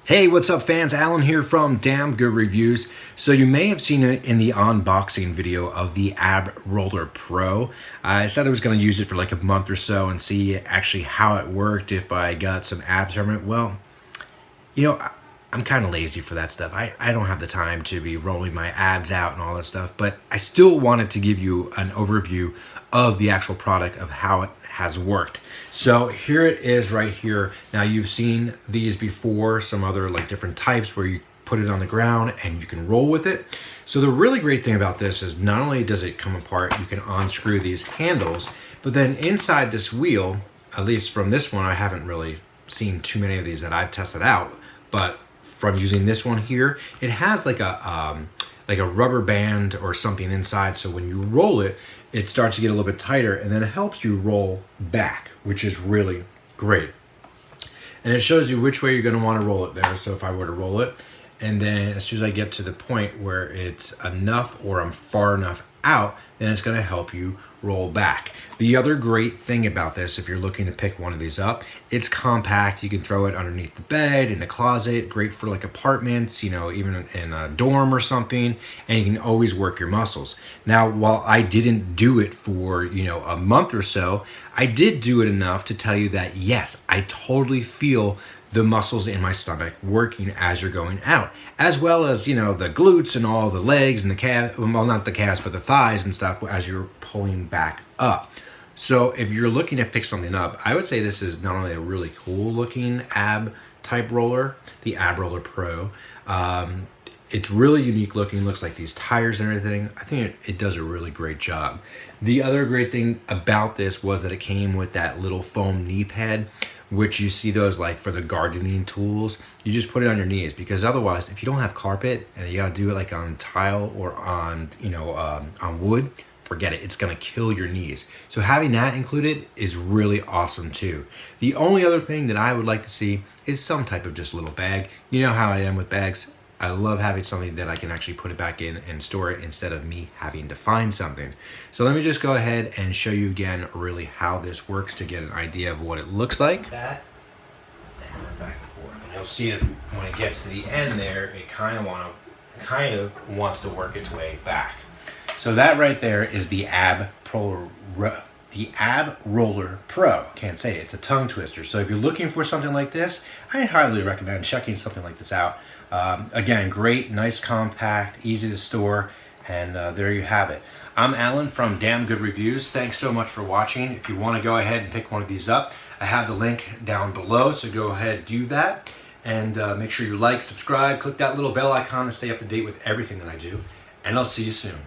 Hey, what's up fans? Alan here from Damn Good Reviews. So you may have seen it in the unboxing video of the Ab Roller Pro. I said I was going to use it for like a month or so and see actually how it worked, if I got some abs from it. Well, I'm kind of lazy for that stuff. I don't have the time to be rolling my abs out and all that stuff, but I still wanted to give you an overview of the actual product, of how it has worked. So here it is right here. Now you've seen these before, some other like different types where you put it on the ground and you can roll with it. So the really great thing about this is not only does it come apart, you can unscrew these handles, but then inside this wheel, at least from this one, I haven't really seen too many of these that I've tested out, but from using this one here, it has like a rubber band or something inside, so when you roll it, it starts to get a little bit tighter, and then it helps you roll back, which is really great. And it shows you which way you're going to want to roll it there. So if I were to roll it, and then as soon as I get to the point where it's enough or I'm far enough out, then it's going to help you roll back. The other great thing about this, if you're looking to pick one of these up, it's compact. You can throw it underneath the bed, in the closet, great for like apartments, even in a dorm or something, and you can always work your muscles. Now, while I didn't do it for, a month or so, I did do it enough to tell you that yes, I totally feel the muscles in my stomach working as you're going out, as well as the glutes and all the legs and the calf, well, not the calves, but the thighs and stuff as you're pulling back up. So if you're looking to pick something up, I would say this is not only a really cool looking ab type roller, the Ab Roller Pro. It's really unique looking, looks like these tires and everything. I think it does a really great job. The other great thing about this was that it came with that little foam knee pad, which you see those like for the gardening tools. You just put it on your knees, because otherwise, if you don't have carpet and you gotta do it like on tile or on wood, forget it, it's gonna kill your knees. So having that included is really awesome too. The only other thing that I would like to see is some type of just little bag. You know how I am with bags. I love having something that I can actually put it back in and store it instead of me having to find something. So let me just go ahead and show you again really how this works to get an idea of what it looks like. That and then back and forth. And you'll see that when it gets to the end there, it kind of wants to work its way back. So that right there is the Ab Roller Pro. Can't say it. It's a tongue twister. So if you're looking for something like this, I highly recommend checking something like this out. Again, great, nice, compact, easy to store, and there you have it. I'm Alan from Damn Good Reviews. Thanks so much for watching. If you want to go ahead and pick one of these up, I have the link down below, so go ahead, do that, and make sure you like, subscribe, click that little bell icon to stay up to date with everything that I do, and I'll see you soon.